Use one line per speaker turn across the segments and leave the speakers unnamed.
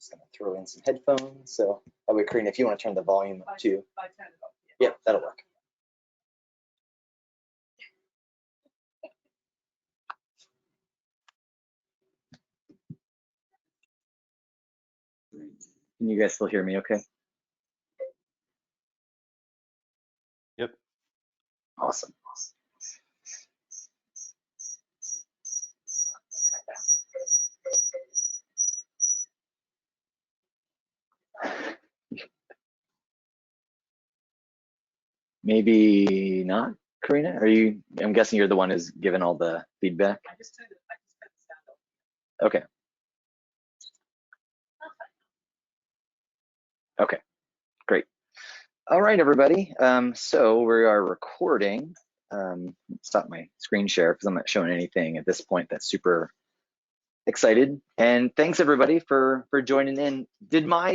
Just gonna throw in some headphones. So that way, Karina, if you want to turn the volume up too. Yeah, that'll work. Can you guys still hear me okay?
Yep.
Awesome. Maybe not, Karina? Are you, I'm guessing you're the one who's given all the feedback? I just turned it, okay. Okay, great. All right, everybody. So we are recording. Stop my screen share because I'm not showing anything at this point that's super excited. And thanks everybody for joining in. Did my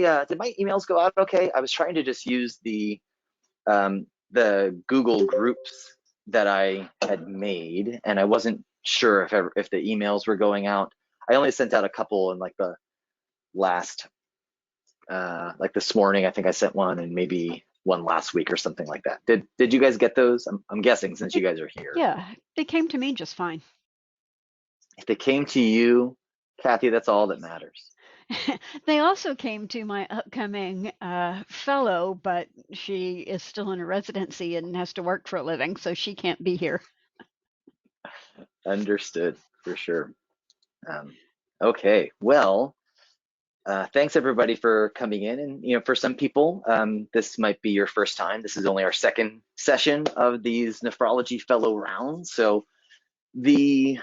emails go out okay? I was trying to just use the Google groups that I had made, and I wasn't sure if the emails were going out. I only sent out a couple in like the last, like this morning. I think I sent one, and maybe one last week or something like that. Did you guys get those? I'm guessing since you guys are here.
Yeah, they came to me just fine.
If they came to you, Kathy, that's all that matters.
They also came to my upcoming fellow, but she is still in a residency and has to work for a living, so she can't be here.
Understood, for sure. Okay, well, thanks everybody for coming in. And for some people, this might be your first time. This is only our second session of these nephrology fellow rounds. So the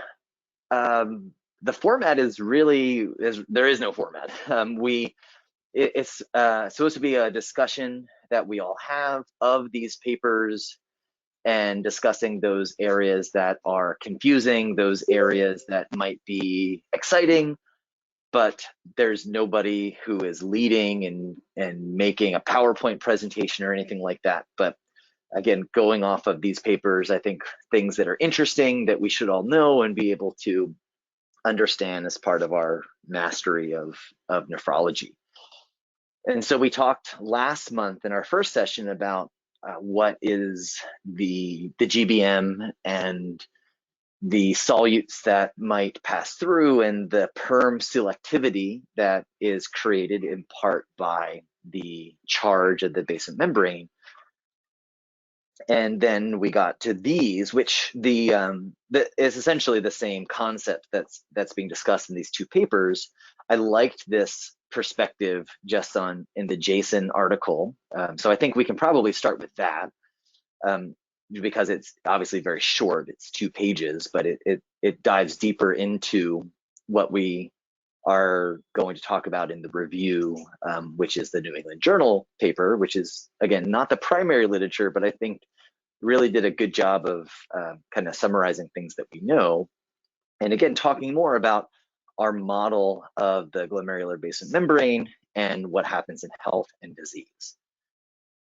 format is really, there is no format. It's supposed to be a discussion that we all have of these papers and discussing those areas that are confusing, those areas that might be exciting, but there's nobody who is leading and making a PowerPoint presentation or anything like that. But again, going off of these papers, I think things that are interesting that we should all know and be able to understand as part of our mastery of nephrology. And so we talked last month in our first session about what is the GBM and the solutes that might pass through and the perm selectivity that is created in part by the charge of the basement membrane. And then we got to these, which is essentially the same concept that's being discussed in these two papers. I liked this perspective just in the JSON article. So I think we can probably start with that because it's obviously very short. It's 2 pages, but it dives deeper into what we are going to talk about in the review, which is the New England Journal paper, which is, again, not the primary literature, but I think really did a good job of kind of summarizing things that we know. And again, talking more about our model of the glomerular basement membrane and what happens in health and disease.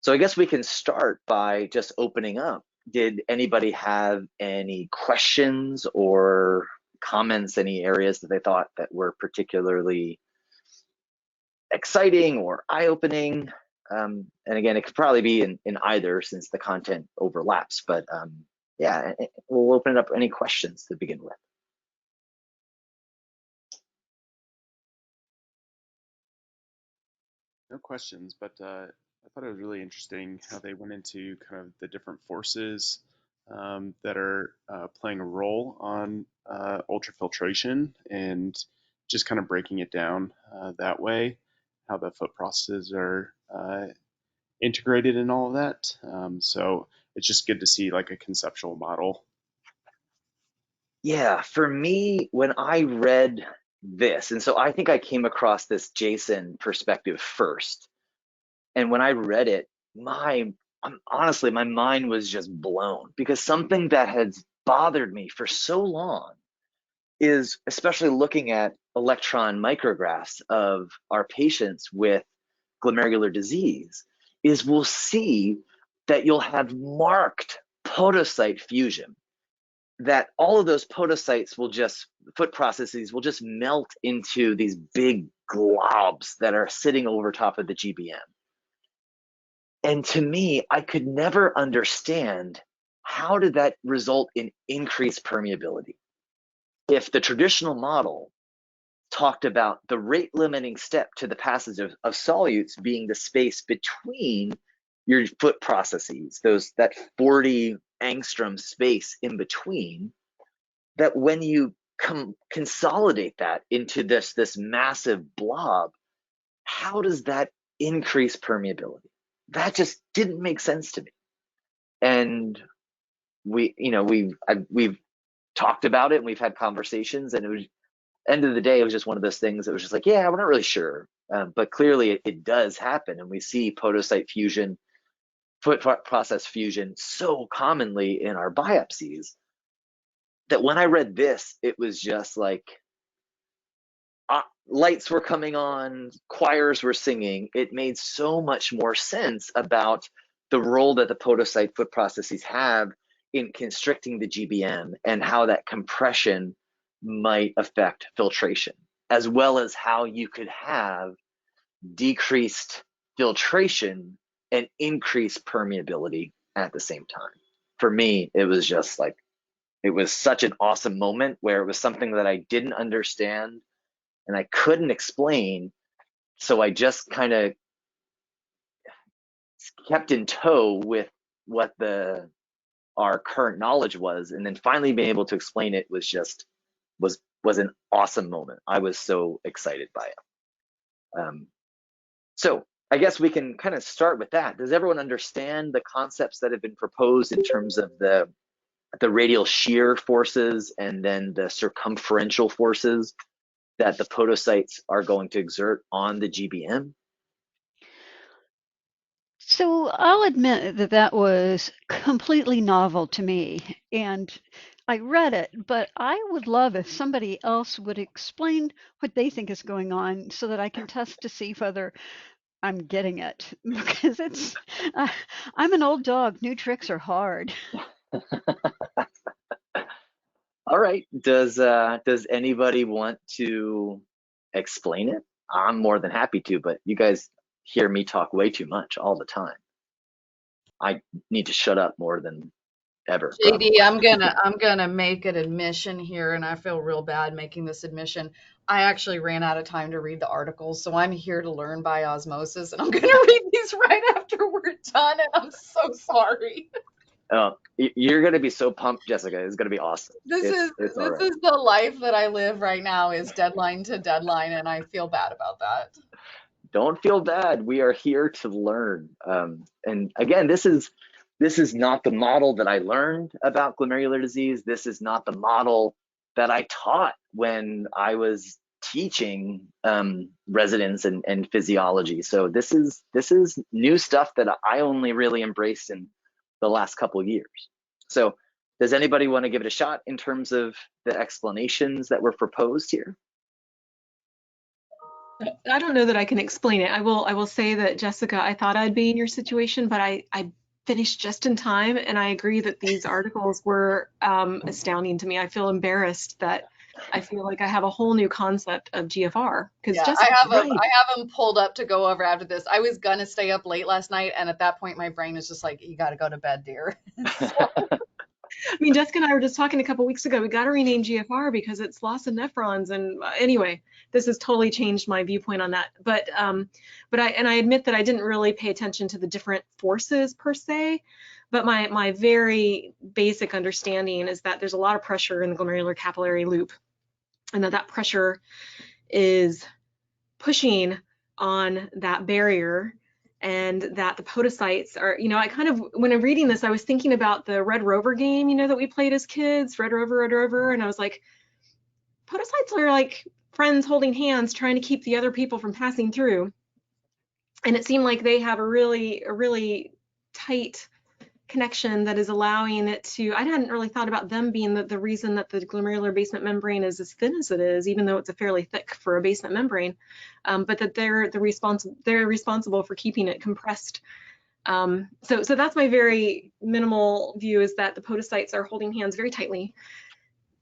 So I guess we can start by just opening up. Did anybody have any questions or comments, any areas that they thought that were particularly exciting or eye-opening? And again, it could probably be in either since the content overlaps, but yeah, we'll open it up. Any questions to begin with?
No questions, but I thought it was really interesting how they went into kind of the different forces that are playing a role on ultrafiltration and just kind of breaking it down that way, how the foot processes are integrated in all of that. So it's just good to see like a conceptual model.
Yeah, for me, when I read this, and so I think I came across this JSON perspective first. And when I read it, honestly, my mind was just blown because something that has bothered me for so long is, especially looking at electron micrographs of our patients with glomerular disease, is we'll see that you'll have marked podocyte fusion. that all of those podocytes will just, foot processes will just melt into these big globs that are sitting over top of the GBM. And to me, I could never understand, how did that result in increased permeability? If the traditional model talked about the rate limiting step to the passage of solutes being the space between your foot processes, that 40 angstrom space in between, that when you consolidate that into this massive blob, how does that increase permeability? That just didn't make sense to me. And we've talked about it, and we've had conversations, and it was, end of the day, it was just one of those things that was just like, yeah, we're not really sure, but clearly it does happen, and we see podocyte fusion, foot process fusion so commonly in our biopsies, that when I read this, it was just like, lights were coming on, choirs were singing. It made so much more sense about the role that the podocyte foot processes have in constricting the GBM, and how that compression might affect filtration, as well as how you could have decreased filtration and increased permeability at the same time. For me, it was just like, it was such an awesome moment where it was something that I didn't understand and I couldn't explain. So I just kind of kept in tow with what our current knowledge was, and then finally being able to explain it was just was an awesome moment. I was so excited by it. So I guess we can kind of start with that. Does everyone understand the concepts that have been proposed in terms of the radial shear forces and then the circumferential forces that the podocytes are going to exert on the GBM?
So I'll admit that that was completely novel to me, and I read it, but I would love if somebody else would explain what they think is going on so that I can test to see whether I'm getting it, because I'm an old dog. New tricks are hard.
All right. Does anybody want to explain it? I'm more than happy to, but you guys hear me talk way too much all the time. I need to shut up more than ever.
JD, I'm gonna make an admission here, and I feel real bad making this admission. I actually ran out of time to read the articles, so I'm here to learn by osmosis, and I'm gonna read these right after we're done, and I'm so sorry.
Oh, you're gonna be so pumped, Jessica. It's gonna be awesome.
This is
right.
the life that I live right now, is deadline to deadline, and I feel bad about that.
Don't feel bad. We are here to learn. And again, this is not the model that I learned about glomerular disease. This is not the model that I taught when I was teaching residents and physiology. So this is new stuff that I only really embraced in the last couple of years. So does anybody want to give it a shot in terms of the explanations that were proposed here?
I don't know that I can explain it. I will say that, Jessica, I thought I'd be in your situation, but I finished just in time, and I agree that these articles were astounding to me. I feel embarrassed that I feel like I have a whole new concept of GFR, because
Yeah, I have them pulled up to go over after this. I was gonna stay up late last night, and at that point my brain is just like, you got to go to bed, dear.
I mean, Jessica and I were just talking a couple weeks ago. We got to rename GFR because it's loss of nephrons. And anyway, this has totally changed my viewpoint on that. But I admit that I didn't really pay attention to the different forces per se. But my very basic understanding is that there's a lot of pressure in the glomerular capillary loop, and that pressure is pushing on that barrier, and that the podocytes are, I kind of, when I'm reading this, I was thinking about the Red Rover game, that we played as kids, Red Rover, and I was like, podocytes are like friends holding hands trying to keep the other people from passing through. And it seemed like they have a really tight connection that is allowing it to, I hadn't really thought about them being the reason that the glomerular basement membrane is as thin as it is, even though it's a fairly thick for a basement membrane, but that they're responsible for keeping it compressed So that's my very minimal view, is that the podocytes are holding hands very tightly,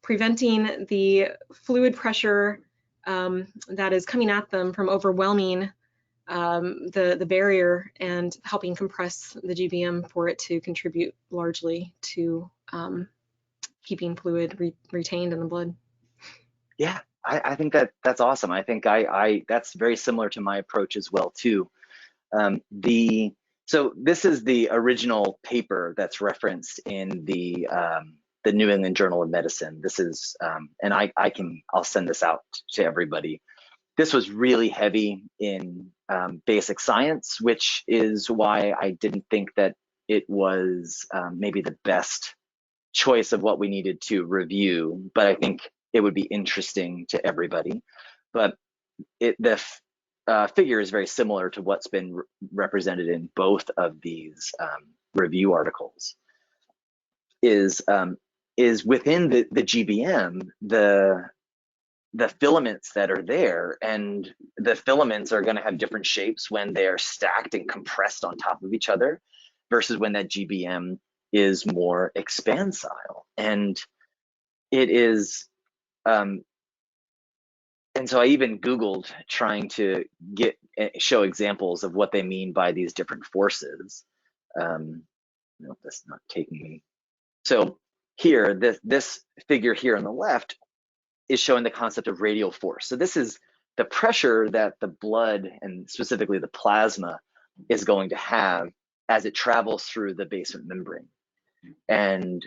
preventing the fluid pressure that is coming at them from overwhelming the barrier and helping compress the GBM for it to contribute largely to keeping fluid retained in the blood.
Yeah, I think that's awesome. I think that's very similar to my approach as well too. So this is the original paper that's referenced in the New England Journal of Medicine. This is, and I'll send this out to everybody. This was really heavy in basic science, which is why I didn't think that it was maybe the best choice of what we needed to review, but I think it would be interesting to everybody. But the figure is very similar to what's been represented in both of these review articles. Is within the GBM, the filaments that are there, and the filaments are going to have different shapes when they are stacked and compressed on top of each other versus when that GBM is more expansile. And it is, and so I even Googled trying to show examples of what they mean by these different forces. No, that's not taking me. So here, this figure here on the left is showing the concept of radial force. So this is the pressure that the blood, and specifically the plasma, is going to have as it travels through the basement membrane. And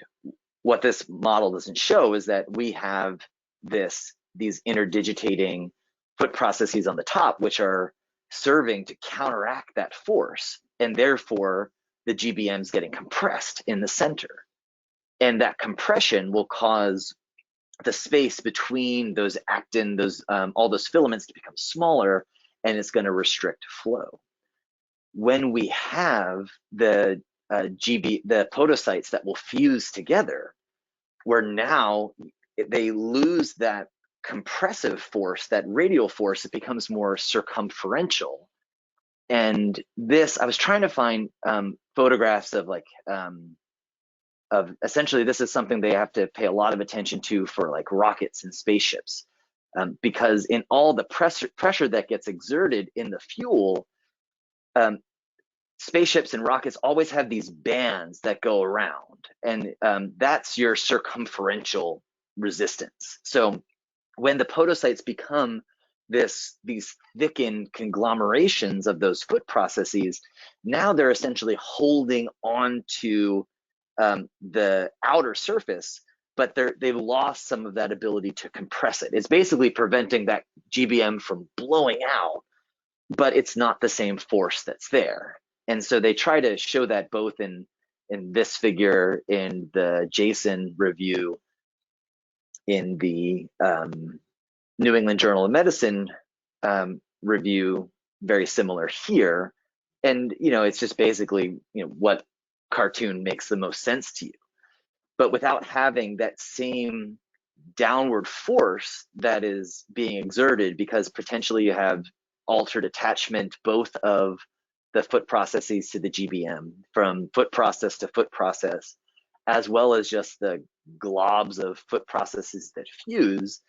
what this model doesn't show is that we have these interdigitating foot processes on the top, which are serving to counteract that force, and therefore the GBM is getting compressed in the center. And that compression will cause the space between those actin, all those filaments to become smaller, and it's going to restrict flow. When we have the podocytes that will fuse together, where now they lose that compressive force, that radial force, it becomes more circumferential. And this, I was trying to find photographs of essentially, this is something they have to pay a lot of attention to for like rockets and spaceships, because in all the pressure that gets exerted in the fuel, spaceships and rockets always have these bands that go around, and that's your circumferential resistance. So when the podocytes become these thickened conglomerations of those foot processes, now they're essentially holding on to the outer surface, but they've lost some of that ability to compress it. It's basically preventing that GBM from blowing out, but it's not the same force that's there. And so they try to show that both in this figure, in the JSON review, in the New England Journal of Medicine review, very similar here. And it's just basically what cartoon makes the most sense to you, but without having that same downward force that is being exerted, because potentially you have altered attachment both of the foot processes to the GBM, from foot process to foot process, as well as just the globs of foot processes that fuse.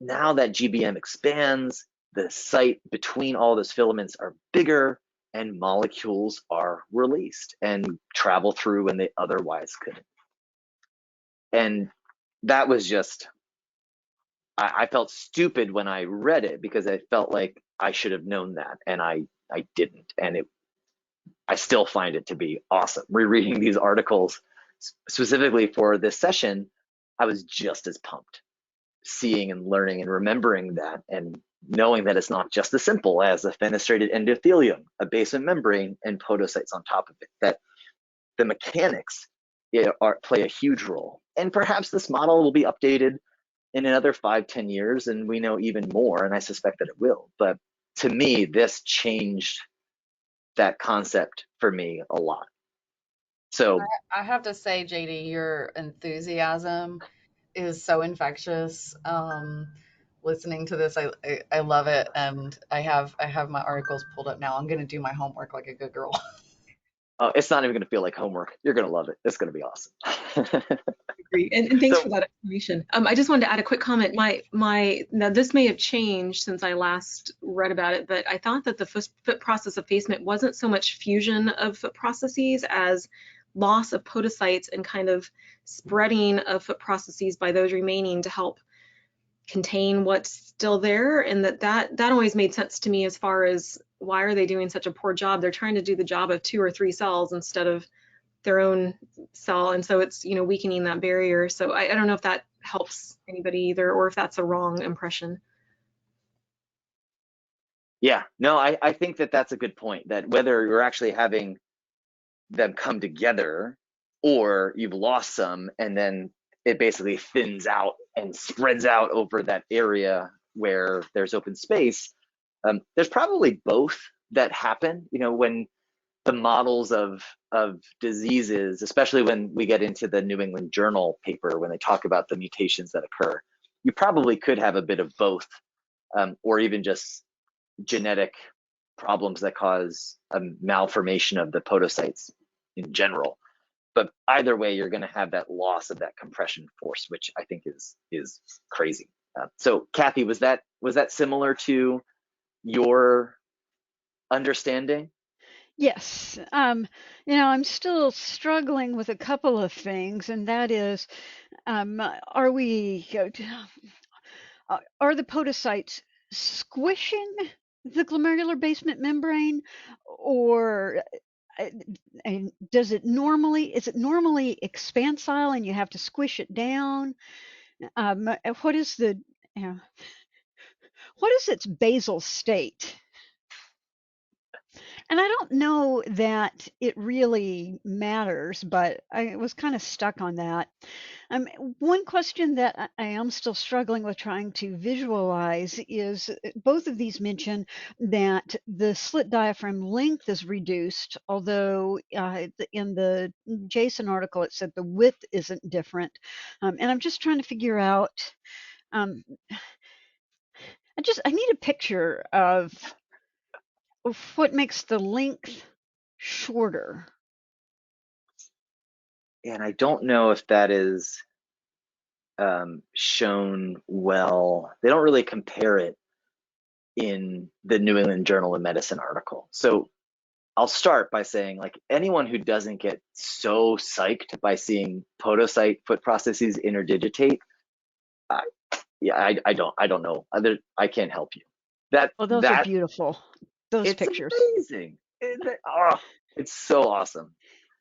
Now that GBM expands, the site between all those filaments are bigger, and molecules are released and travel through when they otherwise couldn't. And that was just, I felt stupid when I read it, because I felt like I should have known that, and I didn't. And I still find it to be awesome. Rereading these articles specifically for this session, I was just as pumped, seeing and learning and remembering that, and knowing that it's not just as simple as a fenestrated endothelium, a basement membrane, and podocytes on top of it, that the mechanics play a huge role. And perhaps this model will be updated in another 5-10 years, and we know even more, and I suspect that it will. But to me, this changed that concept for me a lot. So
I have to say, JD, your enthusiasm is so infectious. Listening to this, I love it, and I have my articles pulled up now. I'm going to do my homework like a good girl.
Oh, it's not even going to feel like homework. You're going to love it. It's going to be awesome.
Great. And thanks
So
for that explanation. I just wanted to add a quick comment. Now this may have changed since I last read about it, but I thought that the foot process effacement wasn't so much fusion of foot processes as loss of podocytes and kind of spreading of foot processes by those remaining to help contain what's still there. And that always made sense to me as far as why are they doing such a poor job? They're trying to do the job of 2 or 3 cells instead of their own cell, and so it's, you know, weakening that barrier. So I don't know if that helps anybody either, or if that's a wrong impression.
yeah, no, I think that that's a good point, that whether you're actually having them come together or you've lost some and then it basically thins out and spreads out over that area where there's open space, there's probably both that happen. You know, when the models of diseases, especially when we get into the New England Journal paper, when they talk about the mutations that occur, you probably could have a bit of both, or even just genetic problems that cause a malformation of the podocytes in general. But either way, you're going to have that loss of that compression force, which I think is crazy. So, Kathy, was that similar to your understanding?
Yes. You know, I'm still struggling with a couple of things, and that is, are the podocytes squishing the glomerular basement membrane, or and is it normally expansile and you have to squish it down? What is its basal state? And I don't know that it really matters, but I was kind of stuck on that. One question that I am still struggling with trying to visualize is, both of these mention that the slit diaphragm length is reduced, although in the JSON article it said the width isn't different. And I'm just trying to figure out, um, I need a picture of what makes the length shorter.
And I don't know if that is shown well. They don't really compare it in the New England Journal of Medicine article. So I'll start by saying, like, anyone who doesn't get so psyched by seeing podocyte foot processes interdigitate, I don't know. I can't help you.
Those are beautiful. Those pictures.
It's amazing. It's so awesome.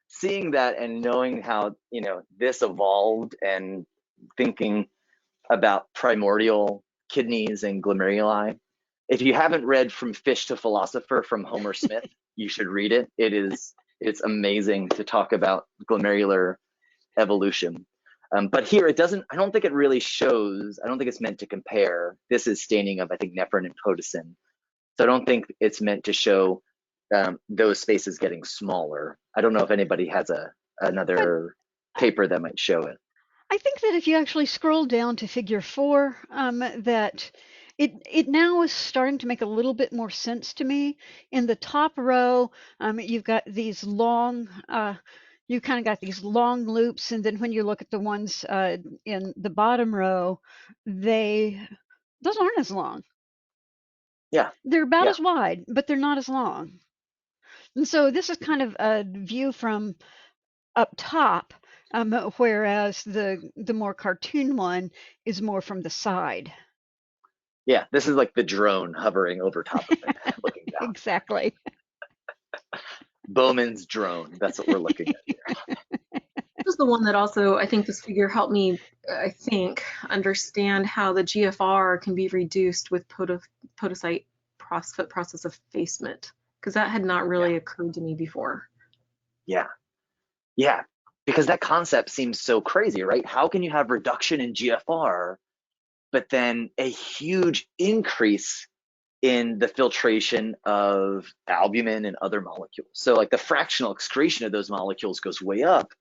Seeing that and knowing how, you know, this evolved, and thinking about primordial kidneys and glomeruli. If you haven't read From Fish to Philosopher from Homer Smith, you should read it. It's amazing to talk about glomerular evolution. But here it doesn't, I don't think it really shows, I don't think it's meant to compare. This is staining of, I think, nephrin and podocin. So I don't think it's meant to show those spaces getting smaller. I don't know if anybody has another paper that might show it.
I think that if you actually scroll down to figure 4, that it now is starting to make a little bit more sense to me. In the top row, you've got these long, you kind of got these long loops, and then when you look at the ones in the bottom row, those aren't as long.
Yeah.
They're about as wide, but they're not as long. And so this is kind of a view from up top, whereas the more cartoon one is more from the side.
Yeah, this is like the drone hovering over top of it, looking down.
Exactly.
Bowman's drone, that's what we're looking at here.
This is the one that also, I think this figure helped me, I think, understand how the GFR can be reduced with podocyte foot process effacement, because that had not really occurred to me before.
Yeah, because that concept seems so crazy, right? How can you have reduction in GFR, but then a huge increase in the filtration of albumin and other molecules? So like the fractional excretion of those molecules goes way up,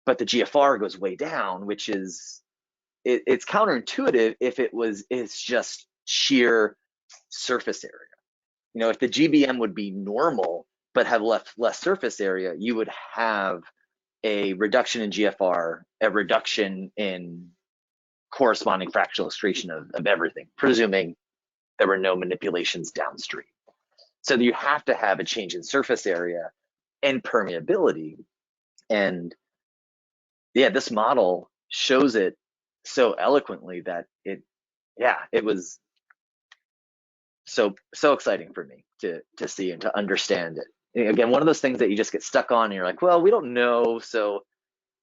but the GFR goes way down, which is, it's counterintuitive if it's just sheer surface area. You know, if the GBM would be normal, but have less surface area, you would have a reduction in GFR, a reduction in corresponding fractional illustration of everything, presuming there were no manipulations downstream. So you have to have a change in surface area and permeability. And yeah, this model shows it so eloquently that it was so exciting for me to see and to understand it. Again, one of those things that you just get stuck on and you're like, well, we don't know, so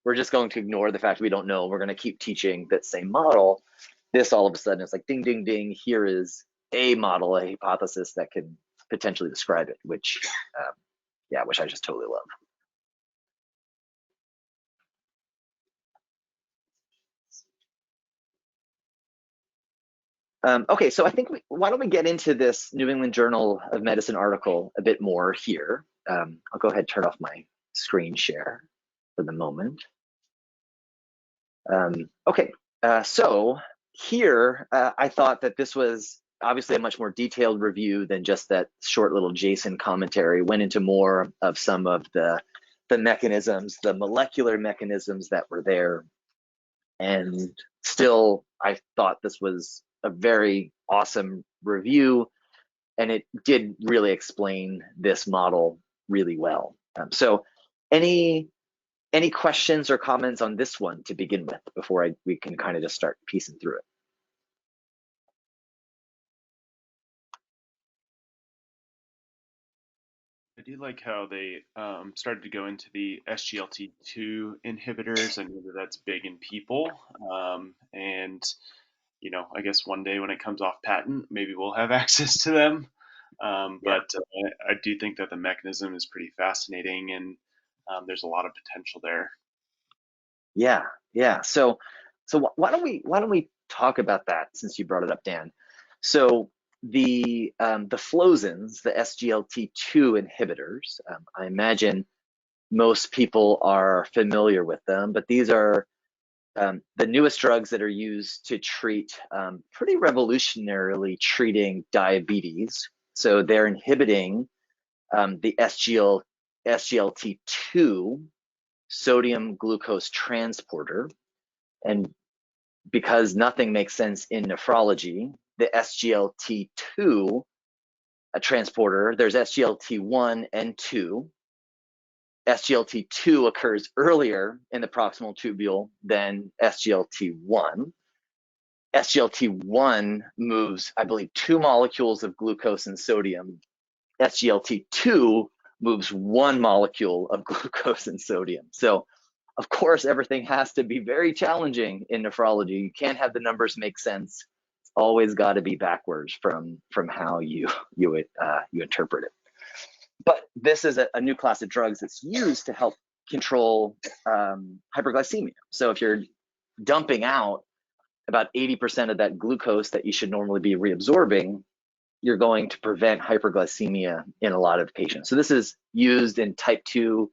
we're just going to ignore the fact we don't know. We're going to keep teaching that same model. This all of a sudden, it's like ding, ding, ding. Here is a model, a hypothesis that can potentially describe it, which I just totally love. Okay, so I think why don't we get into this New England Journal of Medicine article a bit more here. I'll go ahead and turn off my screen share for the moment. Okay, so here I thought that this was obviously a much more detailed review than just that short little JSON commentary. Went into more of some of the mechanisms, the molecular mechanisms that were there. And still, I thought this was a very awesome review, and it did really explain this model really well. So any questions or comments on this one to begin with before we can kind of just start piecing through it?
I do like how they started to go into the SGLT2 inhibitors. I know that that's big in people, and I guess one day when it comes off patent, maybe we'll have access to them. But I do think that the mechanism is pretty fascinating, and there's a lot of potential there.
Yeah. So why don't we talk about that since you brought it up, Dan? So the flozins, the SGLT2 inhibitors, I imagine most people are familiar with them, but these are the newest drugs that are used to treat pretty revolutionarily treating diabetes. So they're inhibiting the SGLT2 sodium glucose transporter. And because nothing makes sense in nephrology, the SGLT2 transporter, there's SGLT1 and 2. SGLT2 occurs earlier in the proximal tubule than SGLT1. SGLT1 moves, I believe, 2 molecules of glucose and sodium. SGLT2 moves 1 molecule of glucose and sodium. So, of course, everything has to be very challenging in nephrology. You can't have the numbers make sense. It's always got to be backwards from how you interpret it. But this is a new class of drugs that's used to help control hyperglycemia. So if you're dumping out about 80% of that glucose that you should normally be reabsorbing, you're going to prevent hyperglycemia in a lot of patients. So this is used in type 2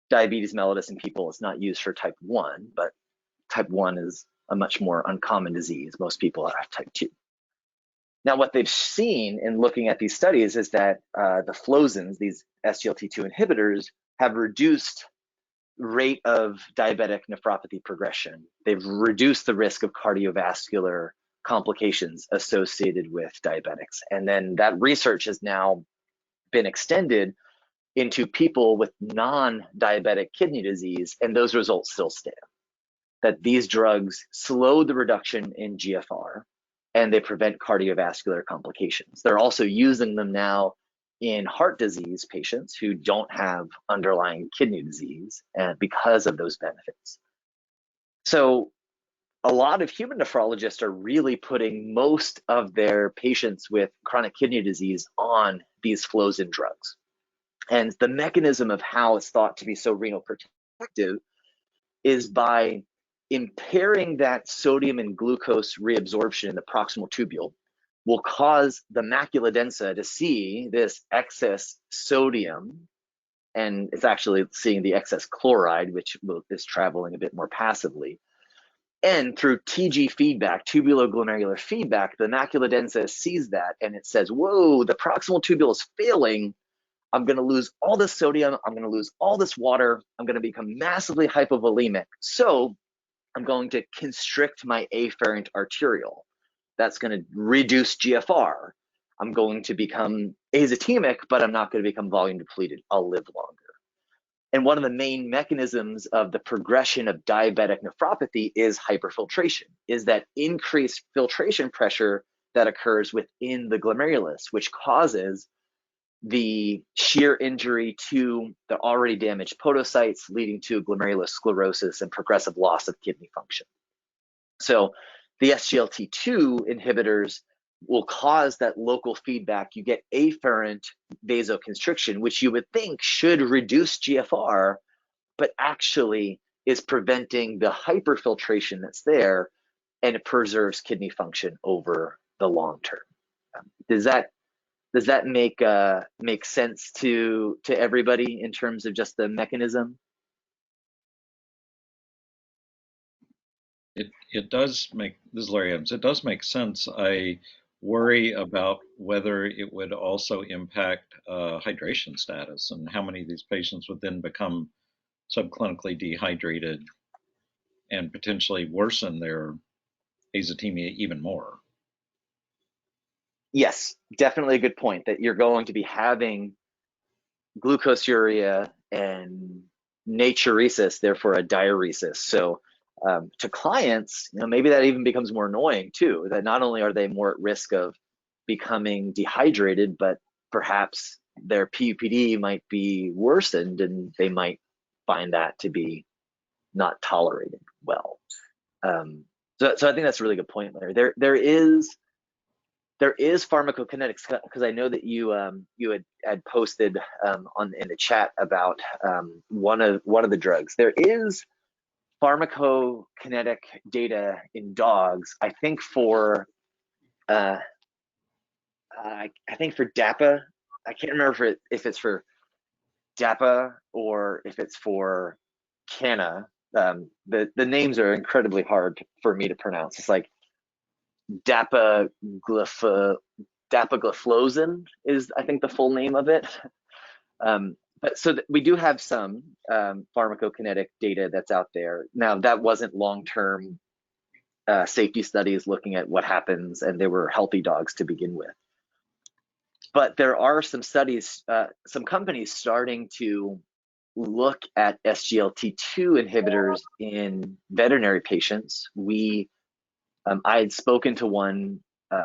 diabetes mellitus in people. It's not used for type 1, but type 1 is a much more uncommon disease. Most people have type 2. Now, what they've seen in looking at these studies is that the flozins, these SGLT2 inhibitors, have reduced rate of diabetic nephropathy progression. They've reduced the risk of cardiovascular complications associated with diabetics. And then that research has now been extended into people with non-diabetic kidney disease, and those results still stand. That these drugs slow the reduction in GFR, and they prevent cardiovascular complications. They're also using them now in heart disease patients who don't have underlying kidney disease because of those benefits. So a lot of human nephrologists are really putting most of their patients with chronic kidney disease on these flozin drugs. And the mechanism of how it's thought to be so renal protective is by impairing that sodium and glucose reabsorption in the proximal tubule will cause the macula densa to see this excess sodium, and it's actually seeing the excess chloride, which is traveling a bit more passively. And through TG feedback, tubuloglomerular feedback, the macula densa sees that and it says, whoa, the proximal tubule is failing. I'm going to lose all this sodium, I'm going to lose all this water, I'm going to become massively hypovolemic. So I'm going to constrict my afferent arteriole. That's going to reduce GFR. I'm going to become azotemic, but I'm not going to become volume depleted. I'll live longer. And one of the main mechanisms of the progression of diabetic nephropathy is hyperfiltration, is that increased filtration pressure that occurs within the glomerulus, which causes the shear injury to the already damaged podocytes, leading to glomerular sclerosis and progressive loss of kidney function. So the SGLT2 inhibitors will cause that local feedback. You get afferent vasoconstriction, which you would think should reduce GFR, but actually is preventing the hyperfiltration that's there, and it preserves kidney function over the long term. Does that make sense to everybody in terms of just the mechanism?
It does make, this is Larry Adams, it does make sense. I worry about whether it would also impact hydration status and how many of these patients would then become subclinically dehydrated and potentially worsen their azotemia even more.
Yes, definitely a good point, that you're going to be having glucosuria and natriuresis, therefore a diuresis. So to clients, maybe that even becomes more annoying too, that not only are they more at risk of becoming dehydrated, but perhaps their PUPD might be worsened and they might find that to be not tolerated well. So I think that's a really good point, Larry. There is pharmacokinetics, because I know that you had posted in the chat about one of the drugs. There is pharmacokinetic data in dogs. I think for DAPA. I can't remember if it's for DAPA or if it's for CANA. The names are incredibly hard for me to pronounce. It's like dapagliflozin is, I think, the full name of it. But so we do have some pharmacokinetic data that's out there. Now, that wasn't long-term safety studies looking at what happens, and they were healthy dogs to begin with. But there are some studies, some companies starting to look at SGLT2 inhibitors in veterinary patients. I had spoken to one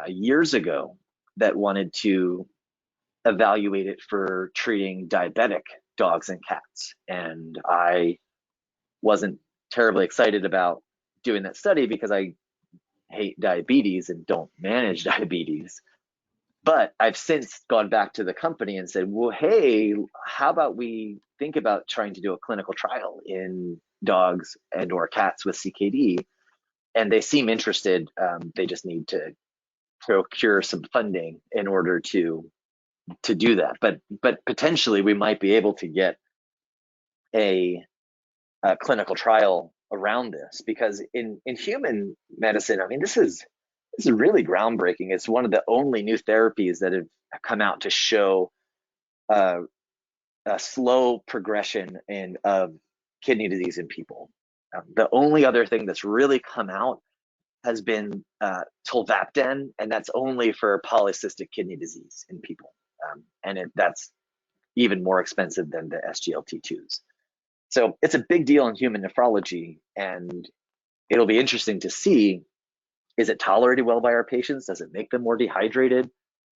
years ago that wanted to evaluate it for treating diabetic dogs and cats. And I wasn't terribly excited about doing that study because I hate diabetes and don't manage diabetes. But I've since gone back to the company and said, well, hey, how about we think about trying to do a clinical trial in dogs and or cats with CKD? And they seem interested. They just need to procure some funding in order to do that. But potentially we might be able to get a clinical trial around this, because in human medicine, I mean, this is really groundbreaking. It's one of the only new therapies that have come out to show a slow progression of kidney disease in people. The only other thing that's really come out has been tolvaptan, and that's only for polycystic kidney disease in people. And that's even more expensive than the SGLT2s. So it's a big deal in human nephrology, and it'll be interesting to see, is it tolerated well by our patients? Does it make them more dehydrated?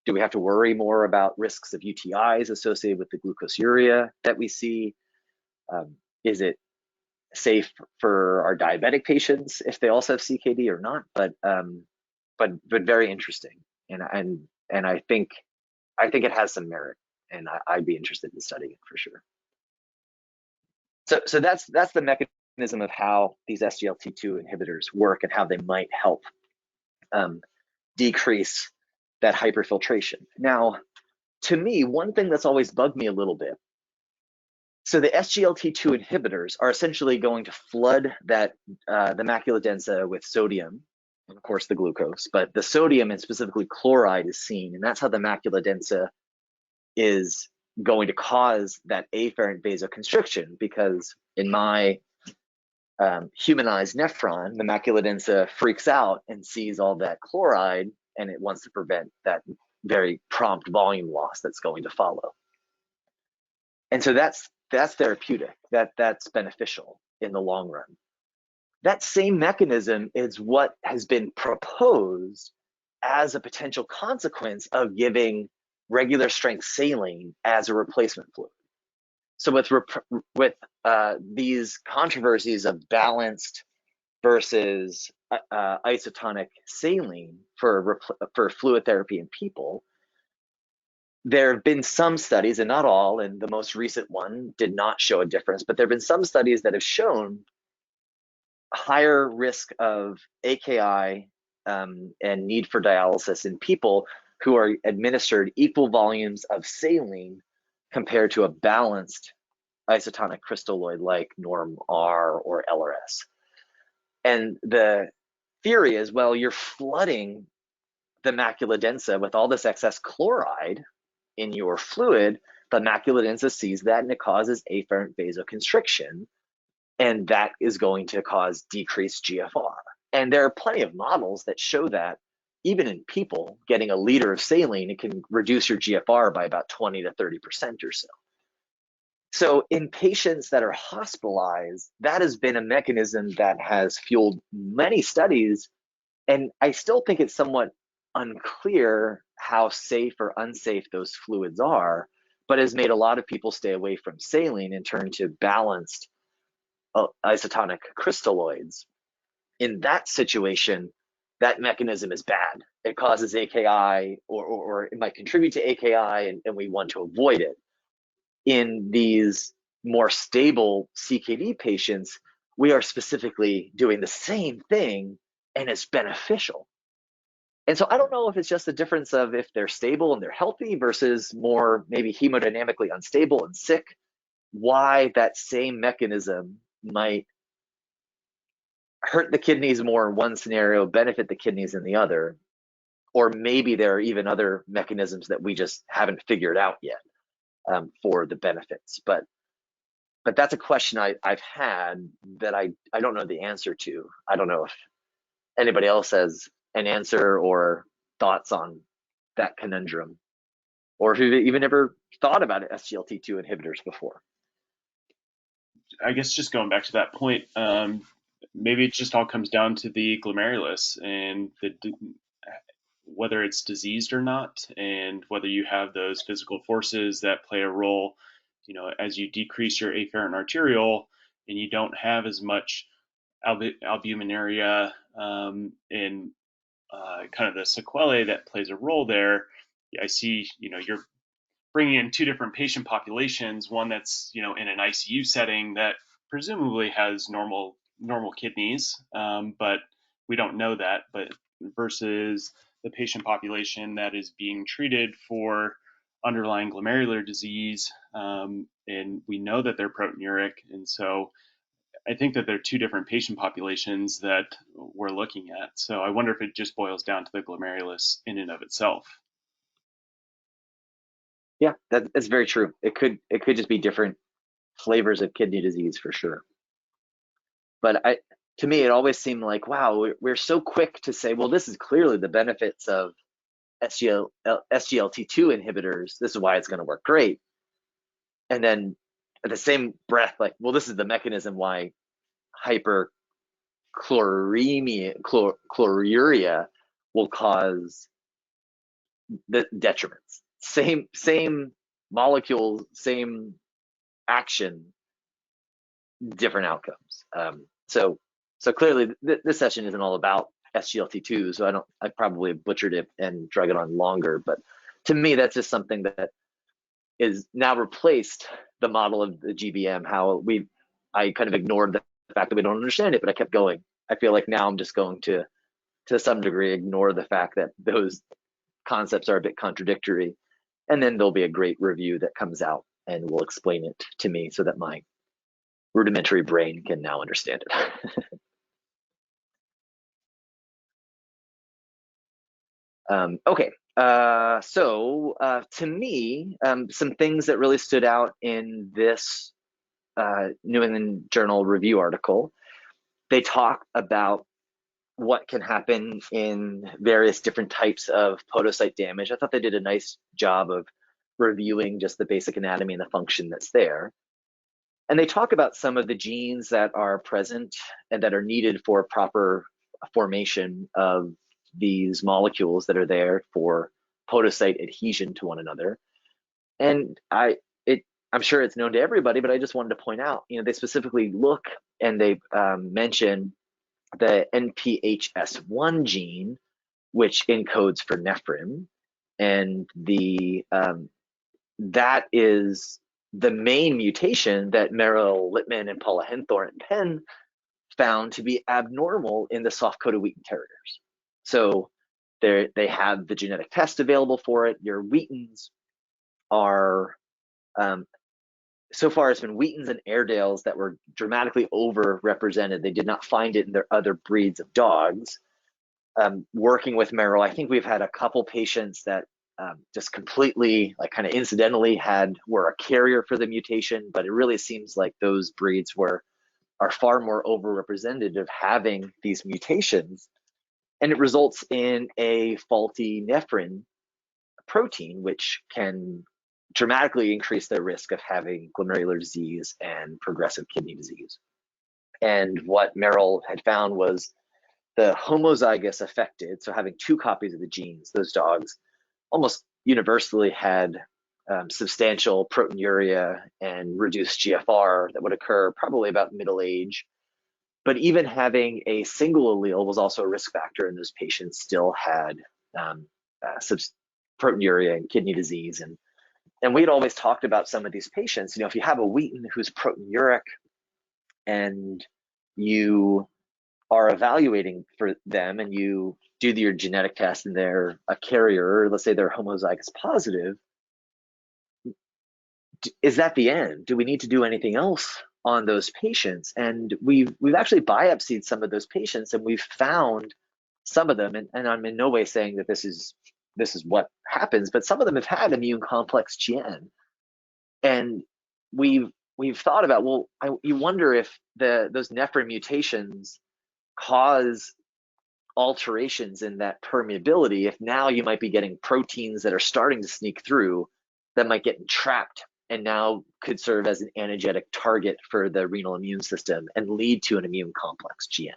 Do we have to worry more about risks of UTIs associated with the glucosuria that we see? Is it safe for our diabetic patients if they also have CKD or not? But very interesting, and I think it has some merit, and I'd be interested in studying it for sure. So that's the mechanism of how these SGLT2 inhibitors work and how they might help decrease that hyperfiltration. Now, to me, one thing that's always bugged me a little bit, so the SGLT2 inhibitors are essentially going to flood the macula densa with sodium, and of course the glucose, but the sodium and specifically chloride is seen, and that's how the macula densa is going to cause that afferent vasoconstriction, because in my humanized nephron, the macula densa freaks out and sees all that chloride, and it wants to prevent that very prompt volume loss that's going to follow. And so that's therapeutic, that's beneficial in the long run. That same mechanism is what has been proposed as a potential consequence of giving regular strength saline as a replacement fluid. So with these controversies of balanced versus isotonic saline for fluid therapy in people, there have been some studies, and not all, and the most recent one did not show a difference, but there have been some studies that have shown higher risk of AKI and need for dialysis in people who are administered equal volumes of saline compared to a balanced isotonic crystalloid like Norm-R or LRS. And the theory is, well, you're flooding the macula densa with all this excess chloride in your fluid. The macula densa sees that, and it causes afferent vasoconstriction, and that is going to cause decreased GFR. And there are plenty of models that show that even in people getting a liter of saline, it can reduce your GFR by about 20 to 30% or so. So in patients that are hospitalized, that has been a mechanism that has fueled many studies, and I still think it's somewhat unclear how safe or unsafe those fluids are, but has made a lot of people stay away from saline and turn to balanced isotonic crystalloids. In that situation, that mechanism is bad. It causes AKI, or it might contribute to AKI, and we want to avoid it. In these more stable CKD patients, we are specifically doing the same thing, and it's beneficial. And so I don't know if it's just a difference of if they're stable and they're healthy versus more maybe hemodynamically unstable and sick, why that same mechanism might hurt the kidneys more in one scenario, benefit the kidneys in the other, or maybe there are even other mechanisms that we just haven't figured out yet for the benefits. But that's a question I've had that I don't know the answer to. I don't know if anybody else has an answer or thoughts on that conundrum, or if you've even ever thought about SGLT2 inhibitors before.
I guess just going back to that point, maybe it just all comes down to the glomerulus and whether it's diseased or not, and whether you have those physical forces that play a role. You know, as you decrease your afferent arteriole and you don't have as much albuminuria and kind of the sequelae that plays a role there. I see, you know, you're bringing in two different patient populations, one that's, you know, in an ICU setting that presumably has normal kidneys, but we don't know that, but versus the patient population that is being treated for underlying glomerular disease, and we know that they're proteinuric. And so I think that there are two different patient populations that we're looking at. So I wonder if it just boils down to the glomerulus in and of itself.
Yeah, that's very true. It could just be different flavors of kidney disease for sure. But to me, it always seemed like, wow, we're so quick to say, well, this is clearly the benefits of SGLT2 inhibitors. This is why it's going to work great. And then at the same breath, like, well, this is the mechanism why chloruriuria will cause the detriments. Same molecule, same action, different outcomes. So clearly this session isn't all about SGLT2, so I probably butchered it and drug it on longer, but to me that's just something that is now replaced the model of the GBM, how I kind of ignored the fact that we don't understand it, but I kept going. I feel like now I'm just going to some degree ignore the fact that those concepts are a bit contradictory, and then there'll be a great review that comes out and will explain it to me so that my rudimentary brain can now understand it. Okay, To me, some things that really stood out in this New England Journal review article, they talk about what can happen in various different types of podocyte damage. I thought they did a nice job of reviewing just the basic anatomy and the function that's there. And they talk about some of the genes that are present and that are needed for proper formation of these molecules that are there for podocyte adhesion to one another. And I'm sure it's known to everybody, but I just wanted to point out, they specifically look and they mention the NPHS1 gene, which encodes for nephrin, and that is the main mutation that Merrill Littman and Paula Henthorne and Penn found to be abnormal in the soft-coated Wheaten terriers. So they have the genetic test available for it. Your Wheatens are, so far it's been Wheatens and Airedales that were dramatically overrepresented. They did not find it in their other breeds of dogs. Working with Merrill, I think we've had a couple patients that just completely, like kind of incidentally were a carrier for the mutation, but it really seems like those breeds are far more overrepresented of having these mutations. And it results in a faulty nephrin protein, which can dramatically increase their risk of having glomerular disease and progressive kidney disease. And what Merrill had found was the homozygous affected, so having two copies of the genes, those dogs almost universally had substantial proteinuria and reduced GFR that would occur probably about middle age. But even having a single allele was also a risk factor, and those patients still had proteinuria and kidney disease. And we had always talked about some of these patients, if you have a Wheaten who's proteinuric and you are evaluating for them and you do your genetic test and they're a carrier, or let's say they're homozygous positive, is that the end? Do we need to do anything else on those patients? And we've actually biopsied some of those patients, and we've found some of them, and I'm in no way saying that this is what happens, but some of them have had immune complex GN. And we've thought about, well, you wonder if those nephrin mutations cause alterations in that permeability, if now you might be getting proteins that are starting to sneak through that might get trapped and now could serve as an anergetic target for the renal immune system and lead to an immune complex GN.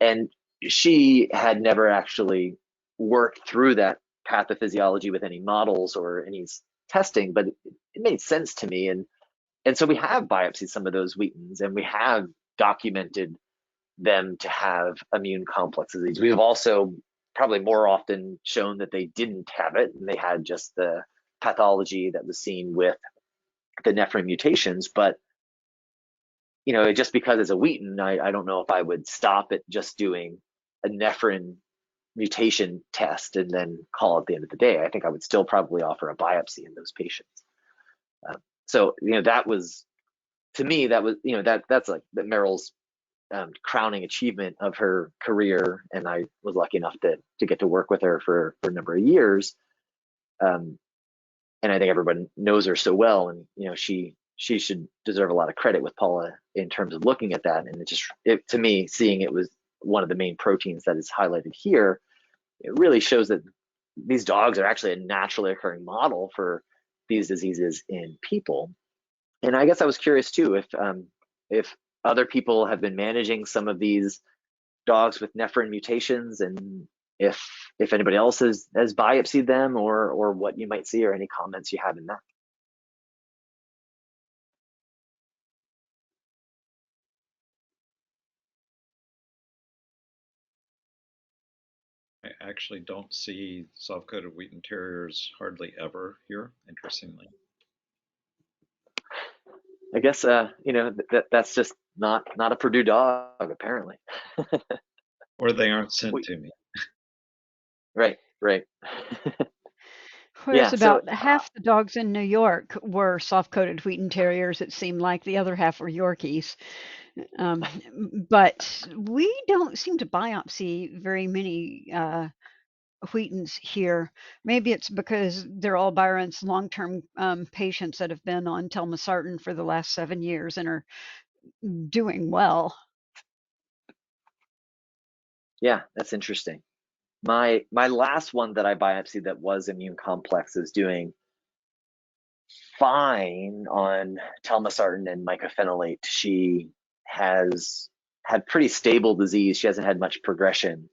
And she had never actually worked through that pathophysiology with any models or any testing, but it made sense to me. And so we have biopsied some of those Wheatens, and we have documented them to have immune complex disease. We've also probably more often shown that they didn't have it, and they had just the pathology that was seen with the nephrin mutations. But just because it's a Wheaten, I don't know if I would stop at just doing a nephrin mutation test and then call it at the end of the day. I think I would still probably offer a biopsy in those patients. So that was, to me, that was that's like Merrill's crowning achievement of her career, and I was lucky enough to get to work with her for a number of years. And I think everyone knows her so well, and she should deserve a lot of credit with Paula in terms of looking at that. And to me, seeing it was one of the main proteins that is highlighted here, it really shows that these dogs are actually a naturally occurring model for these diseases in people. And I guess I was curious too if other people have been managing some of these dogs with nephrin mutations, and if anybody else has biopsied them, or what you might see, or any comments you have in that.
I actually don't see soft-coated Wheaten Terriers hardly ever here, interestingly.
I guess that's just not a Purdue dog, apparently.
Or they aren't sent to me.
Right.
Whereas
Yeah,
about half the dogs in New York were soft-coated Wheaten Terriers, it seemed like. The other half were Yorkies. But we don't seem to biopsy very many Wheaton's here. Maybe it's because they're all Byron's long-term patients that have been on telmisartan for the last 7 years and are doing well.
Yeah, that's interesting. My last one that I biopsied that was immune complex is doing fine on telmisartan and mycophenolate. She has had pretty stable disease. She hasn't had much progression.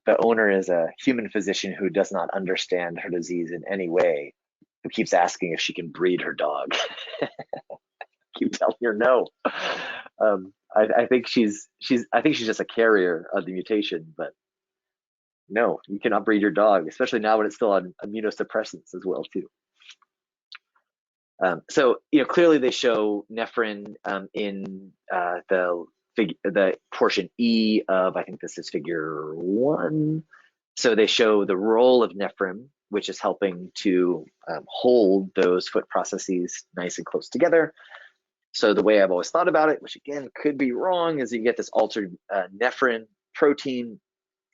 The owner is a human physician who does not understand her disease in any way, who keeps asking if she can breed her dog. Keep telling her no. I think she's just a carrier of the mutation, but no, you cannot breed your dog, especially now when it's still on immunosuppressants as well too. So clearly they show nephrin in the portion E of, I think this is figure 1. So they show the role of nephrin, which is helping to hold those foot processes nice and close together. So the way I've always thought about it, which again could be wrong, is you get this altered nephrin protein.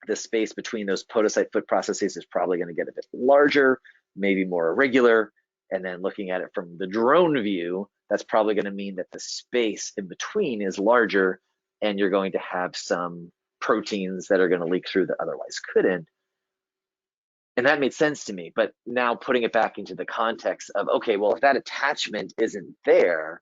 The space between those podocyte foot processes is probably going to get a bit larger, maybe more irregular. And then looking at it from the drone view, that's probably going to mean that the space in between is larger, and you're going to have some proteins that are going to leak through that otherwise couldn't. And that made sense to me. But now putting it back into the context of, okay, well, if that attachment isn't there,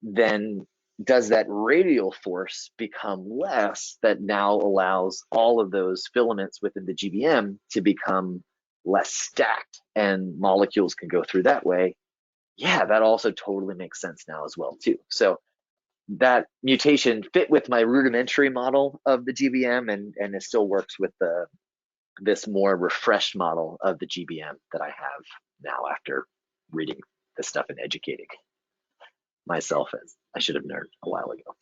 then does that radial force become less that now allows all of those filaments within the GBM to become less stacked and molecules can go through that way? Yeah, that also totally makes sense now as well too. So that mutation fit with my rudimentary model of the GBM, and it still works with this more refreshed model of the GBM that I have now after reading this stuff and educating myself, as I should have known a while ago.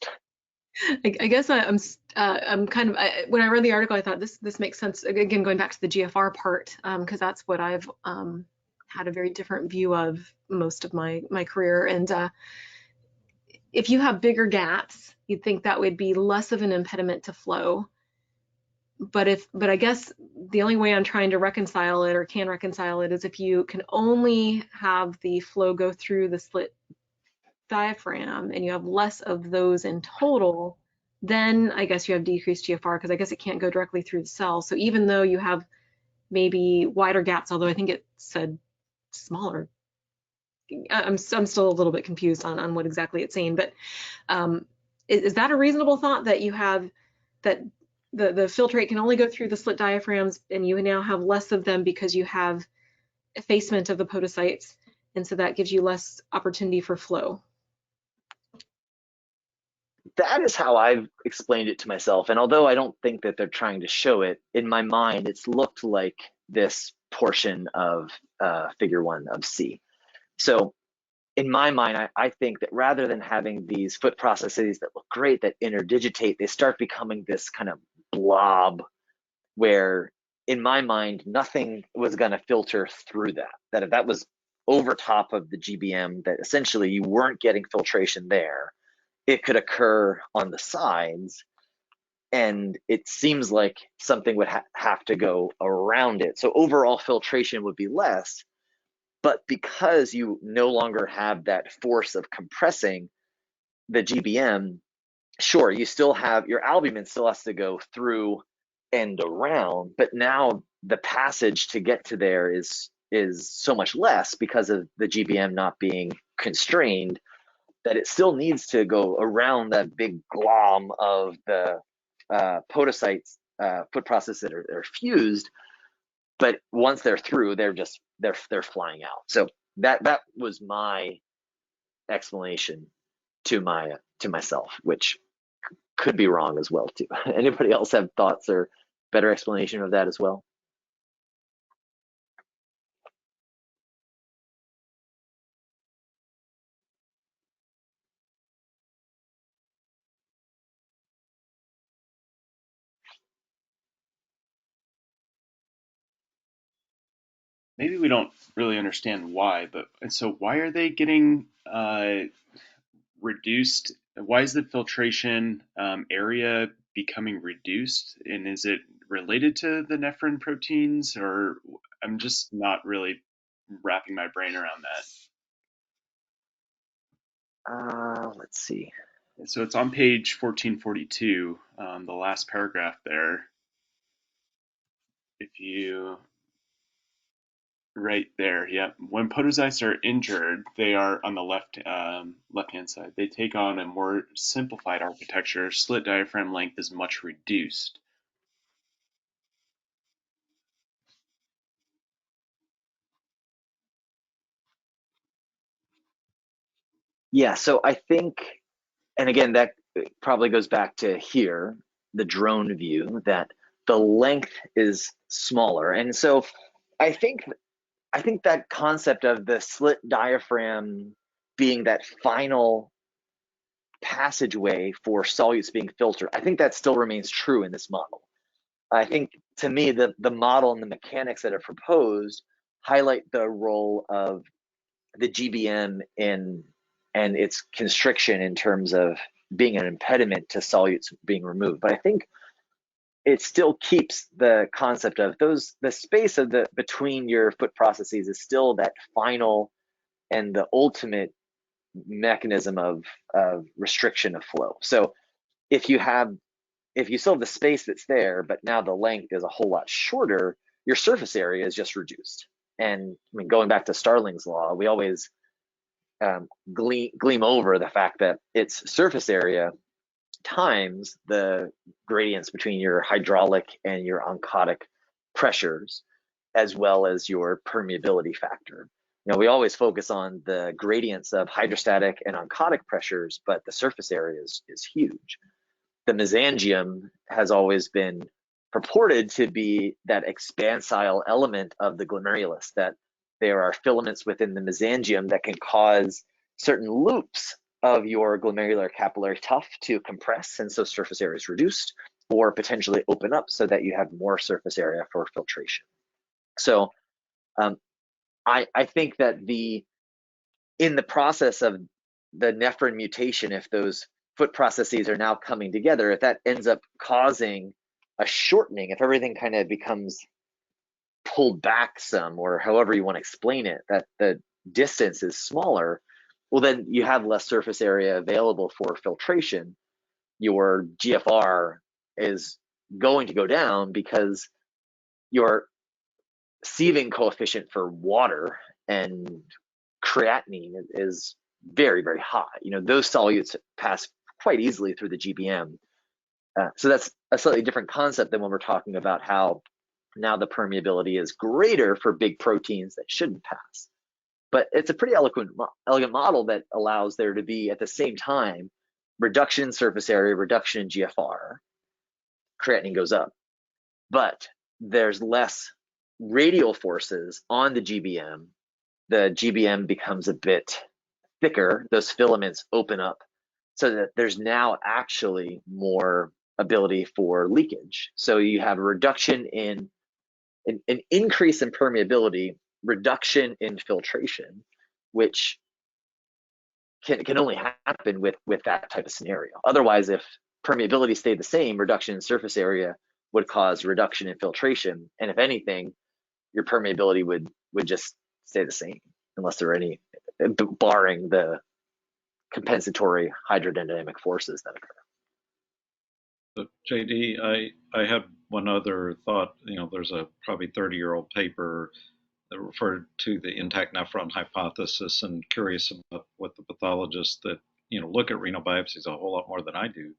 I guess I'm kind of, when I read the article, I thought this makes sense. Again, going back to the GFR part, because that's what I've had a very different view of most of my career. And if you have bigger gaps, you'd think that would be less of an impediment to flow. But I guess the only way I'm trying to reconcile it, or can reconcile it, is if you can only have the flow go through the slit diaphragm and you have less of those in total, then I guess you have decreased GFR, because I guess it can't go directly through the cell. So even though you have maybe wider gaps, although I think it said smaller, I'm still a little bit confused on what exactly it's saying. But is that a reasonable thought, that you have that the filtrate can only go through the slit diaphragms and you now have less of them because you have effacement of the podocytes, and so that gives you less opportunity for flow?
That is how I've explained it to myself. And although I don't think that they're trying to show it, in my mind, it's looked like this portion of figure 1 of C. So in my mind, I think that rather than having these foot processes that look great, that interdigitate, they start becoming this kind of blob where, in my mind, nothing was going to filter through that. That if that was over top of the GBM, that essentially you weren't getting filtration there. It could occur on the sides, and it seems like something would have to go around it. So overall filtration would be less, but because you no longer have that force of compressing the GBM, sure, you still have your albumin still has to go through and around, but now the passage to get to there is so much less because of the GBM not being constrained, that it still needs to go around that big glom of the podocytes, foot processes that are fused. But once they're through, they're flying out. So that was my explanation to myself, which could be wrong as well too. Anybody else have thoughts or better explanation of that as well?
Maybe we don't really understand why, but and so why are they getting reduced? Why is the filtration area becoming reduced? And is it related to the nephrin proteins, or I'm just not really wrapping my brain around
Uh, let's see.
that. So it's on page 1442, the last paragraph there. If you right there, yep. When podocytes are injured, they are on the left-hand side. They take on a more simplified architecture. Slit diaphragm length is much reduced.
Yeah, so I think, and again, that probably goes back to here, the drone view, that the length is smaller. And so I think that concept of the slit diaphragm being that final passageway for solutes being filtered, I think that still remains true in this model. I think, to me, the model and the mechanics that are proposed highlight the role of the GBM and its constriction in terms of being an impediment to solutes being removed. But I think it still keeps the concept of the space of the between your foot processes is still that final and the ultimate mechanism of restriction of flow. So if you still have the space that's there, but now the length is a whole lot shorter, your surface area is just reduced. And I mean, going back to Starling's law, we always gleam over the fact that it's surface area times the gradients between your hydraulic and your oncotic pressures, as well as your permeability factor. You know, we always focus on the gradients of hydrostatic and oncotic pressures, but the surface area is huge. The mesangium has always been purported to be that expansile element of the glomerulus, that there are filaments within the mesangium that can cause certain loops of your glomerular capillary tuft to compress, and so surface area is reduced, or potentially open up so that you have more surface area for filtration. So I think that in the process of the nephrin mutation, if those foot processes are now coming together, if that ends up causing a shortening, if everything kind of becomes pulled back some, or however you want to explain it, that the distance is smaller, well, then you have less surface area available for filtration. Your GFR is going to go down because your sieving coefficient for water and creatinine is very, very high. You know, those solutes pass quite easily through the GBM. So that's a slightly different concept than when we're talking about how now the permeability is greater for big proteins that shouldn't pass. But it's a pretty elegant model that allows there to be, at the same time, reduction in surface area, reduction in GFR, creatinine goes up, but there's less radial forces on the GBM. The GBM becomes a bit thicker, those filaments open up so that there's now actually more ability for leakage. So you have a reduction in an increase in permeability, reduction in filtration, which can only happen with that type of scenario. Otherwise, if permeability stayed the same, reduction in surface area would cause reduction in filtration, and if anything, your permeability would just stay the same, unless there are any, barring the compensatory hydrodynamic forces that occur.
But JD, I had one other thought. You know, there's a probably 30-year-old paper that referred to the intact nephron hypothesis, and curious about what the pathologists that look at renal biopsies a whole lot more than I do.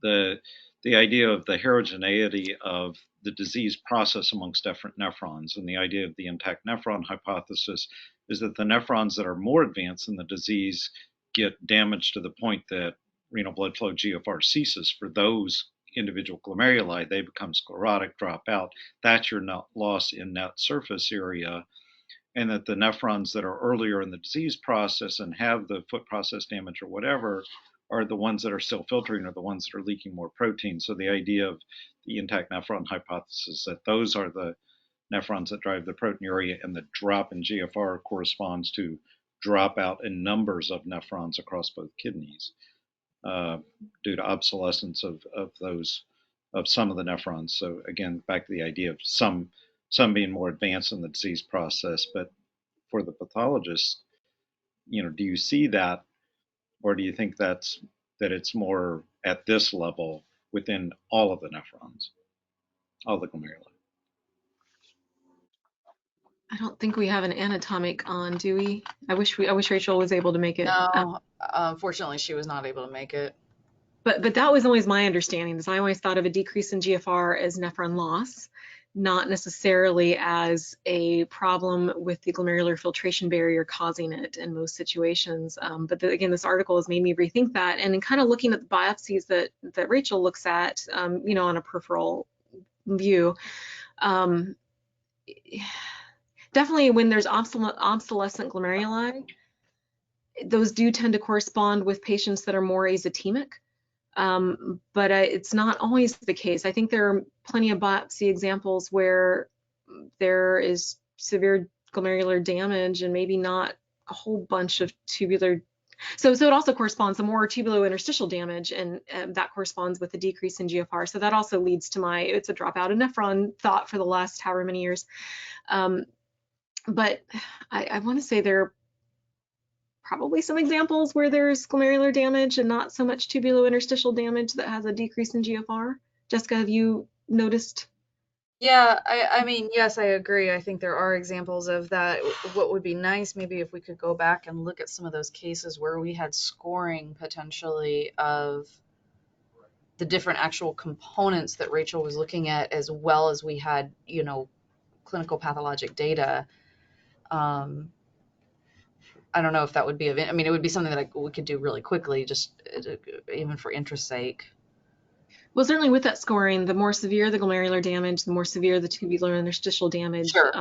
The idea of the heterogeneity of the disease process amongst different nephrons, and the idea of the intact nephron hypothesis is that the nephrons that are more advanced in the disease get damaged to the point that renal blood flow GFR ceases. For those individual glomeruli, they become sclerotic, drop out. That's your loss in net surface area. And that the nephrons that are earlier in the disease process and have the foot process damage or whatever are the ones that are still filtering, or the ones that are leaking more protein. So the idea of the intact nephron hypothesis, that those are the nephrons that drive the proteinuria, and the drop in GFR corresponds to drop out in numbers of nephrons across both kidneys due to obsolescence of those some of the nephrons. So again, back to the idea of some being more advanced in the disease process. But for the pathologist, do you see that, or do you think that it's more at this level within all of the nephrons, all the glomeruli?
I don't think we have an anatomic on, do we? I wish Rachel was able to make it.
No, unfortunately, she was not able to make it.
But that was always my understanding. Is I always thought of a decrease in GFR as nephron loss, not necessarily as a problem with the glomerular filtration barrier causing it in most situations. But again, this article has made me rethink that. And in kind of looking at the biopsies that Rachel looks at, on a peripheral view, definitely when there's obsolescent glomeruli, those do tend to correspond with patients that are more azotemic. But it's not always the case. I think there are plenty of biopsy examples where there is severe glomerular damage and maybe not a whole bunch of tubular. So it also corresponds to more tubulointerstitial damage, and that corresponds with a decrease in GFR. So that also leads to it's a dropout of nephron thought for the last however many years. But I want to say there are probably some examples where there's glomerular damage and not so much tubulointerstitial damage that has a decrease in GFR. Jessica, have you noticed?
Yeah, I mean, yes, I agree. I think there are examples of that. What would be nice, maybe if we could go back and look at some of those cases where we had scoring potentially of the different actual components that Rachel was looking at, as well as we had, clinical pathologic data. I don't know if that would be it would be something that we could do really quickly, just even for interest's sake.
Well, certainly with that scoring, the more severe the glomerular damage, the more severe the tubular interstitial damage,
Sure.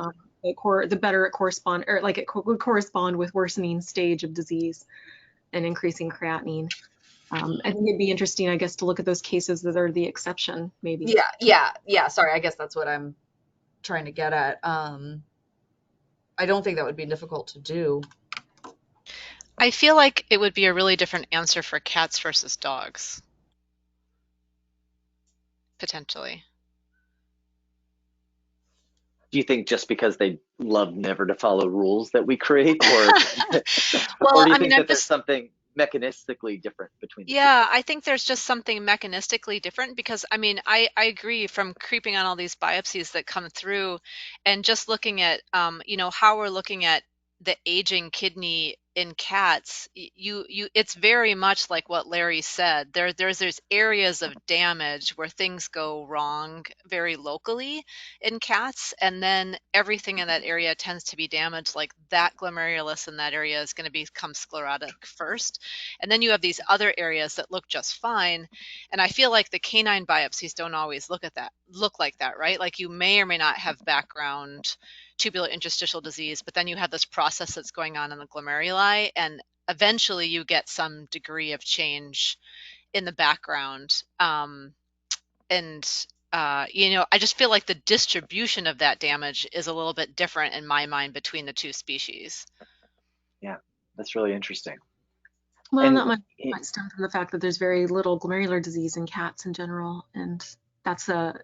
The better it corresponds, or like it would correspond with worsening stage of disease and increasing creatinine. I think it'd be interesting, I guess, to look at those cases that are the exception, maybe.
Yeah. Sorry, I guess that's what I'm trying to get at. I don't think that would be difficult to do.
I feel like it would be a really different answer for cats versus dogs, potentially.
Do you think just because they love never to follow rules that we create, or,
Well,
or do you
I mean,
think that there's something mechanistically different between the two?
Yeah, I think there's just something mechanistically different because, I mean, I agree from creeping on all these biopsies that come through and just looking at, how we're looking at the aging kidney in cats, it's very much like what Larry said. There's areas of damage where things go wrong very locally in cats, and then everything in that area tends to be damaged. Like that glomerulus in that area is going to become sclerotic first, and then you have these other areas that look just fine. And I feel like the canine biopsies don't always look like that, right? Like you may or may not have background tubular interstitial disease, but then you have this process that's going on in the glomeruli, and eventually you get some degree of change in the background. I just feel like the distribution of that damage is a little bit different in my mind between the two species.
Yeah, that's really interesting.
Well, that might stem from the fact that there's very little glomerular disease in cats in general, and that's a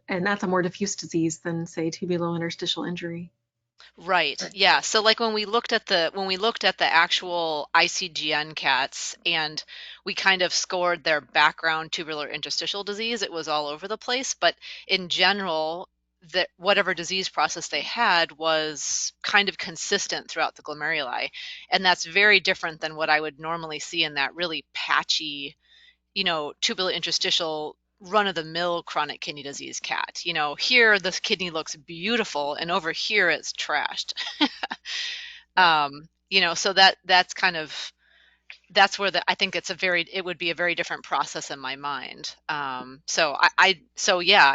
more diffuse disease than, say, tubulointerstitial injury.
Right. Yeah. So like when we looked at the actual ICGN cats and we kind of scored their background tubular interstitial disease, it was all over the place. But in general, that whatever disease process they had was kind of consistent throughout the glomeruli. And that's very different than what I would normally see in that really patchy, tubular interstitial run-of-the-mill chronic kidney disease cat. Here this kidney looks beautiful and over here it's trashed. So that's where I think it would be a very different process in my mind. So I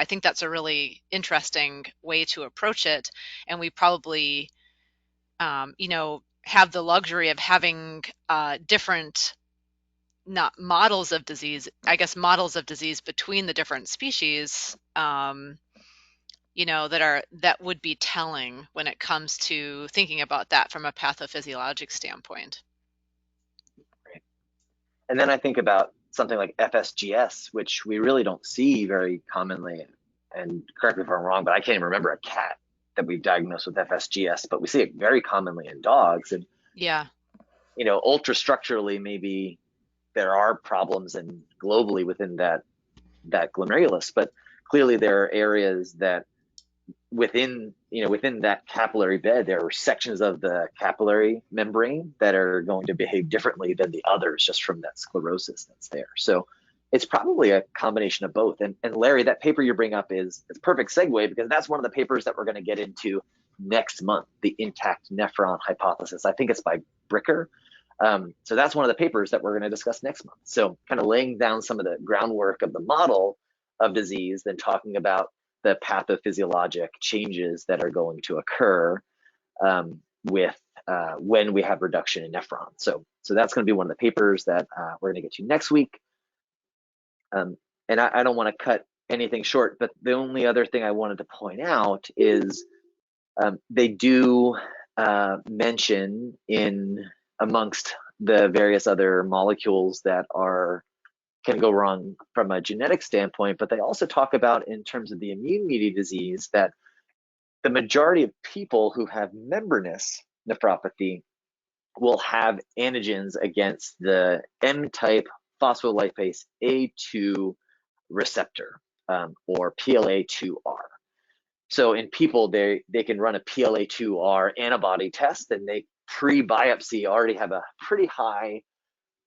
think that's a really interesting way to approach it, and we probably have the luxury of having different, not models of disease, I guess models of disease between the different species, that would be telling when it comes to thinking about that from a pathophysiologic standpoint.
Right. And then I think about something like FSGS, which we really don't see very commonly. And correct me if I'm wrong, but I can't even remember a cat that we've diagnosed with FSGS, but we see it very commonly in dogs. And,
Yeah.
ultrastructurally, maybe there are problems and globally within that glomerulus, but clearly there are areas that within that capillary bed, there are sections of the capillary membrane that are going to behave differently than the others just from that sclerosis that's there. So it's probably a combination of both. And Larry, that paper you bring up is a perfect segue, because that's one of the papers that we're going to get into next month, the intact nephron hypothesis. I think it's by Bricker. So that's one of the papers that we're going to discuss next month. So kind of laying down some of the groundwork of the model of disease, then talking about the pathophysiologic changes that are going to occur with when we have reduction in nephron. So that's going to be one of the papers that we're going to get to next week. And I don't want to cut anything short, but the only other thing I wanted to point out is they do mention in amongst the various other molecules that can go wrong from a genetic standpoint, but they also talk about, in terms of the immune-mediated disease, that the majority of people who have membranous nephropathy will have antigens against the M-type phospholipase A2 receptor, or PLA2R. So in people, they can run a PLA2R antibody test, and they pre-biopsy already have a pretty high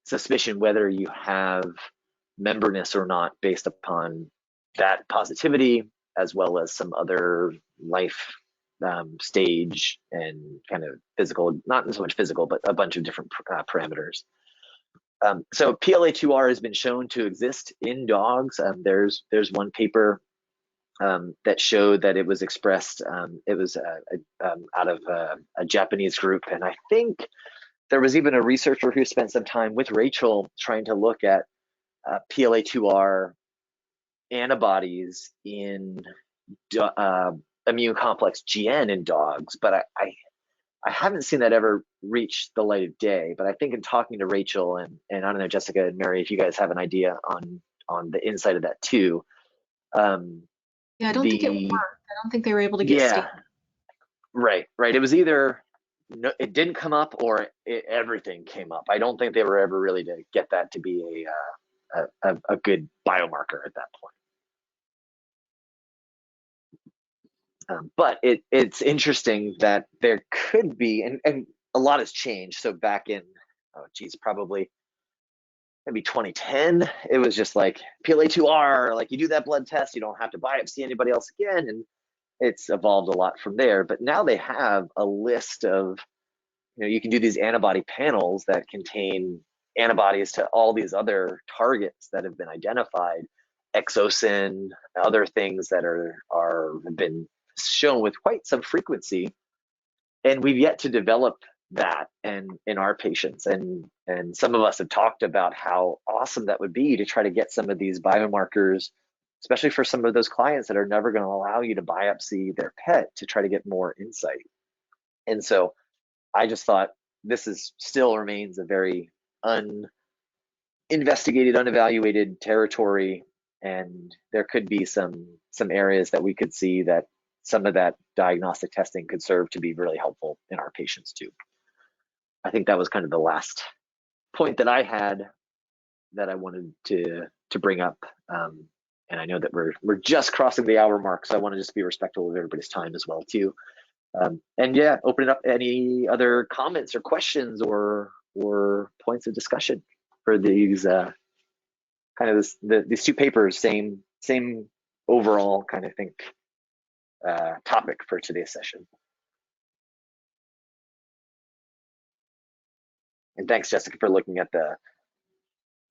suspicion whether you have membranous or not, based upon that positivity, as well as some other life stage and kind of physical, not so much physical, but a bunch of different parameters. So PLA2R has been shown to exist in dogs. There's one paper that showed that it was expressed. It was out of a Japanese group, and I think there was even a researcher who spent some time with Rachel trying to look at PLA2R antibodies in immune complex GN in dogs, but I haven't seen that ever reach the light of day. But I think in talking to Rachel and I don't know, Jessica and Mary, if you guys have an idea on the inside of that too.
Yeah, I don't think it worked. I don't think they were able to get stable.
Right. It was either it didn't come up or everything came up. I don't think they were ever really to get that to be a good biomarker at that point. But it's interesting that there could be, and a lot has changed. So back in, probably maybe 2010, it was just like PLA2R, like you do that blood test, you don't have to biopsy anybody else again. And it's evolved a lot from there. But now they have a list of, you can do these antibody panels that contain antibodies to all these other targets that have been identified, exosin, other things that have been shown with quite some frequency, and we've yet to develop that in our patients. And some of us have talked about how awesome that would be to try to get some of these biomarkers, especially for some of those clients that are never going to allow you to biopsy their pet, to try to get more insight. And so I just thought this still remains a very uninvestigated, unevaluated territory, and there could be some areas that we could see that some of that diagnostic testing could serve to be really helpful in our patients too. I think that was kind of the last point that I had that I wanted to bring up. And I know that we're just crossing the hour mark, so I want to just be respectful of everybody's time as well too. And yeah, open it up to any other comments or questions or points of discussion for these kind of these two papers, same overall kind of think topic for today's session. And thanks, Jessica, for looking at the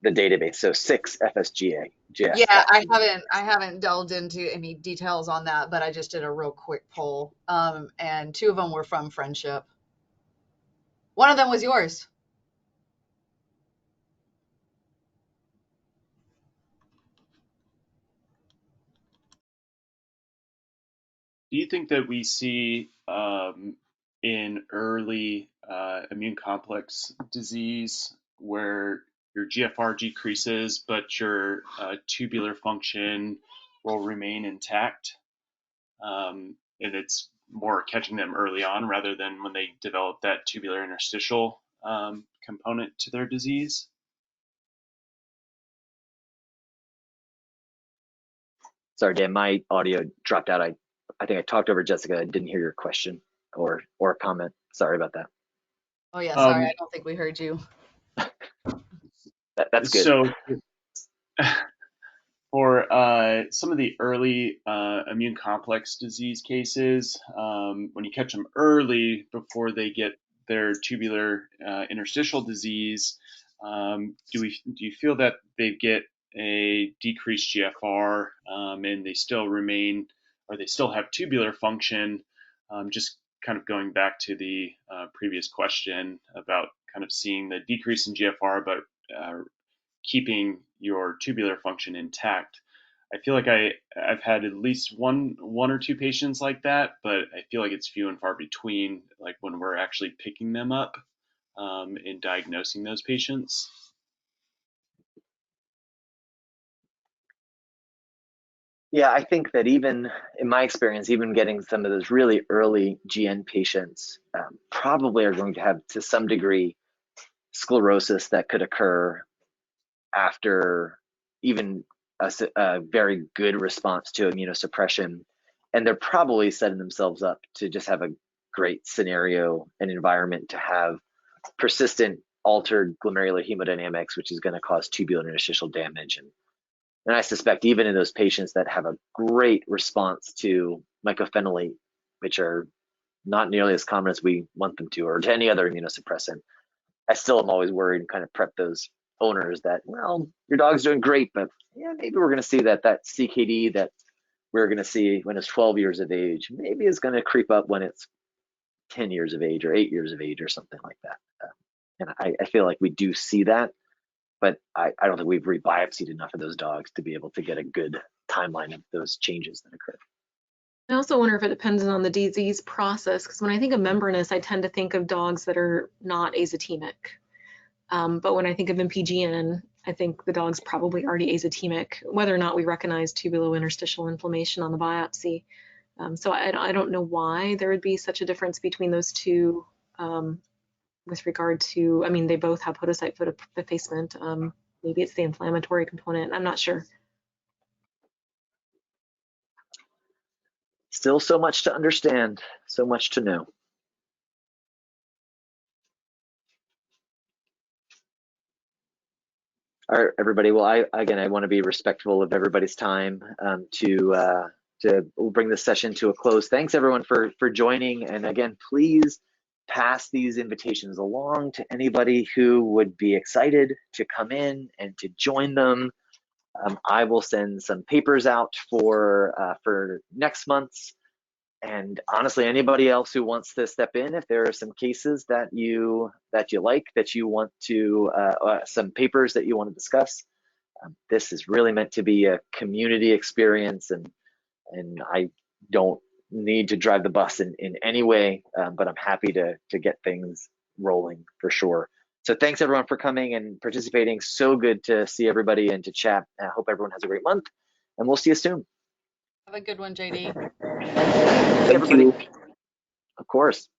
database. So 6 FSGA.
Yeah, I haven't delved into any details on that, but I just did a real quick poll. And 2 of them were from Friendship. One of them was yours.
Do you think that we see in early immune complex disease where your GFR decreases, but your tubular function will remain intact. And it's more catching them early on rather than when they develop that tubular interstitial component to their disease.
Sorry, Dan, my audio dropped out. I think I talked over Jessica. I didn't hear your question or comment. Sorry about that.
Oh yeah, sorry, I don't think we heard you.
That's good.
So for some of the early immune complex disease cases, when you catch them early before they get their tubular interstitial disease, do you feel that they get a decreased GFR and they still remain, or they still have tubular function? Just kind of going back to the previous question about kind of seeing the decrease in GFR, but keeping your tubular function intact. I feel like I've had at least one or two patients like that, but I feel like it's few and far between, like when we're actually picking them up and diagnosing those patients.
Yeah, I think that even in my experience, even getting some of those really early GN patients probably are going to have, to some degree, sclerosis that could occur after even a very good response to immunosuppression. And they're probably setting themselves up to just have a great scenario and environment to have persistent altered glomerular hemodynamics, which is going to cause tubular interstitial damage. And I suspect even in those patients that have a great response to mycophenolate, which are not nearly as common as we want them to, or to any other immunosuppressant, I still am always worried and kind of prep those owners that, well, your dog's doing great, but yeah, maybe we're going to see that CKD that we're going to see when it's 12 years of age, maybe is going to creep up when it's 10 years of age or 8 years of age or something like that. And I feel like we do see that, but I don't think we've rebiopsied enough of those dogs to be able to get a good timeline of those changes that occur.
I also wonder if it depends on the disease process, because when I think of membranous, I tend to think of dogs that are not azotemic. But when I think of MPGN, I think the dog's probably already azotemic, whether or not we recognize tubulointerstitial inflammation on the biopsy. So I don't know why there would be such a difference between those two with regard to, I mean, they both have podocyte effacement. Maybe it's the inflammatory component. I'm not sure.
Still so much to understand, so much to know. All right, everybody. Well, I want to be respectful of everybody's time to bring this session to a close. Thanks everyone for joining, and again, please pass these invitations along to anybody who would be excited to come in and to join them. I will send some papers out for next month's. And honestly, anybody else who wants to step in, if there are some cases that you like, that you want to, some papers that you want to discuss, this is really meant to be a community experience, and I don't need to drive the bus in any way, but I'm happy to get things rolling for sure. So thanks everyone for coming and participating. So good to see everybody and to chat. I hope everyone has a great month, and we'll see you soon.
Have a good one, JD.
Thank you, everybody. Of course.